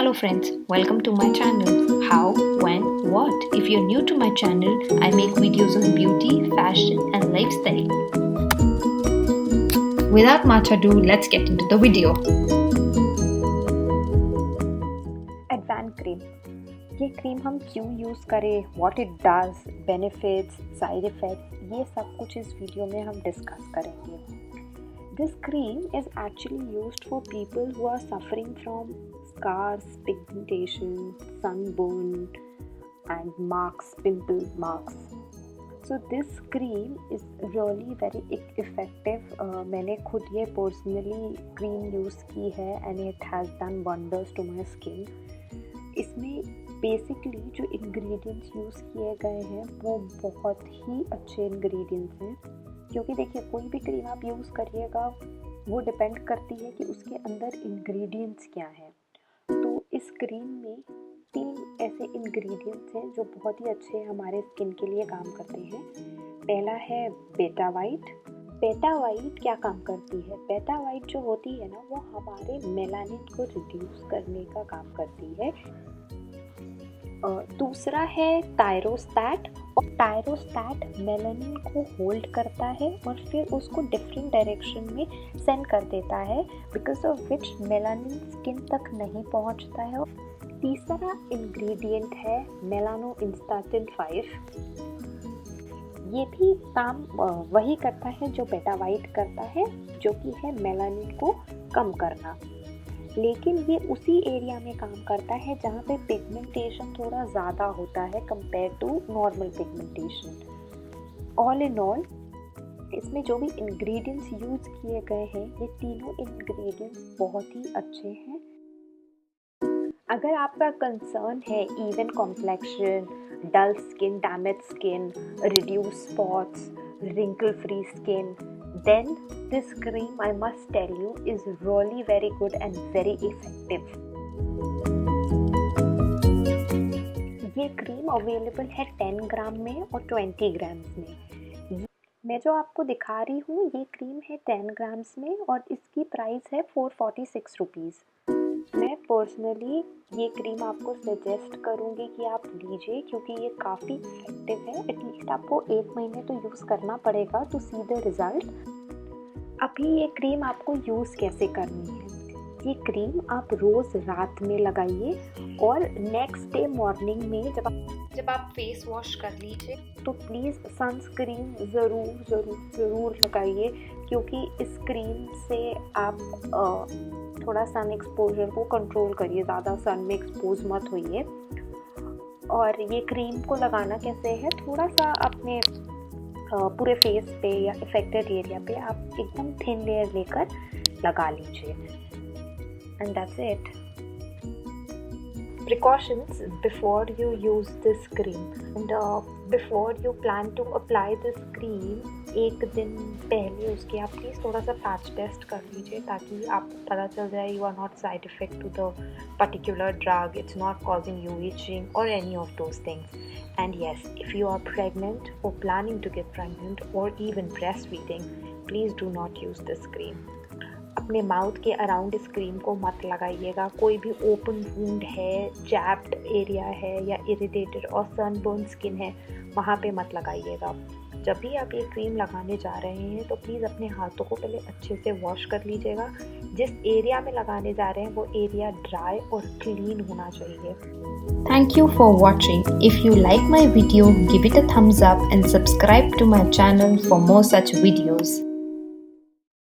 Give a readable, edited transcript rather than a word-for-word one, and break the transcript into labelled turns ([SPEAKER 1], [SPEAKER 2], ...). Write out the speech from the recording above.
[SPEAKER 1] Hello friends, welcome to my channel. How, when, what? If you're new to my channel, I make videos on beauty, fashion and lifestyle. Without much ado, let's get into the video.
[SPEAKER 2] एडवान cream, ये cream हम क्यों use करें, what it does, benefits, side effects, ये सब कुछ इस video में हम डिस्कस करेंगे. This cream is actually used for people who are suffering from scars, pigmentation, sunburn and marks, pimple marks. So this cream is really very effective. मैंने खुद ये personally cream use की है and it has done wonders to my skin. इसमें basically जो ingredients use किए गए हैं वो बहुत ही अच्छे ingredients हैं, क्योंकि देखिए कोई भी क्रीम आप यूज़ करिएगा वो डिपेंड करती है कि उसके अंदर ingredients क्या हैं. तो इस क्रीम में 3 ऐसे इंग्रेडिएंट्स हैं जो बहुत ही अच्छे हमारे स्किन के लिए काम करते हैं. पहला है बेटा वाइट. बेटा वाइट क्या काम करती है? बेटा वाइट जो होती है ना, वो हमारे मेलानिन को रिड्यूस करने का काम करती है. दूसरा है टायरोस्टैट. और टायरोस्टैट मेलानिन को होल्ड करता है और फिर उसको डिफरेंट डायरेक्शन में सेंड कर देता है, because of which melanin skin तक नहीं पहुंचता है. तीसरा इंग्रेडिएंट है मेलानो इंस्टाटिन 5. ये भी काम वही करता है जो बेटा वाइट करता है, जो कि है मेलानिन को कम करना, लेकिन ये उसी एरिया में काम करता है जहाँ पे पिगमेंटेशन थोड़ा ज़्यादा होता है compare to normal pigmentation. All in all इसमें जो भी इंग्रेडिएंट्स यूज़ किए गए हैं, ये तीनों इंग्रेडिएंट्स बहुत ही अच्छे हैं. अगर आपका कंसर्न है even complexion, dull skin, damage skin, reduce spots, wrinkle free skin, then this cream, I must tell you, is really very good and very effective. ये क्रीम अवेलेबल है 10 ग्राम में और 20 ग्राम्स में. मैं जो आपको दिखा रही हूँ ये क्रीम है 10 ग्राम्स में और इसकी प्राइस है 446 रुपीज़. मैं पर्सनली ये क्रीम आपको सजेस्ट करूँगी कि आप लीजिए, क्योंकि ये काफ़ी इफेक्टिव है. एटलीस्ट आपको 1 महीने तो यूज़ करना पड़ेगा टू सी द रिज़ल्ट. अभी ये क्रीम आपको यूज़ कैसे करनी है? ये क्रीम आप रोज़ रात में लगाइए और नेक्स्ट डे मॉर्निंग में जब आप फेस वॉश कर लीजिए तो प्लीज़ सनस्क्रीन ज़रूर लगाइए, क्योंकि इस क्रीम से आप थोड़ा सन एक्सपोजर को कंट्रोल करिए, ज़्यादा सन में एक्सपोज मत होइए. और ये क्रीम को लगाना कैसे है, थोड़ा सा अपने पूरे फेस पे या इफेक्टेड एरिया पे आप एकदम थिन लेयर लेकर लगा लीजिए. And that's it. Precautions before you use this cream, and before you plan to apply this cream, एक दिन पहले उसके आप प्लीज़ थोड़ा सा पैच टेस्ट कर लीजिए, ताकि आपको पता चल जाए you are not side effect to the particular drug, it's not causing you itching or any of those things. And yes, if you are pregnant or planning to get pregnant or even breastfeeding, please do not use this cream. अपने mouth के around इस cream को मत लगाइएगा. कोई भी open wound है, chapped area है या इरिटेटेड और सनबर्न स्किन है, वहाँ पे मत लगाइएगा. जब भी आप ये क्रीम लगाने जा रहे हैं तो प्लीज़ अपने हाथों को पहले अच्छे से वॉश कर लीजिएगा. जिस एरिया में लगाने जा रहे हैं वो एरिया ड्राई और क्लीन होना चाहिए.
[SPEAKER 1] Thank you for watching. If you like my video, give it a thumbs up and subscribe to my channel for more such videos.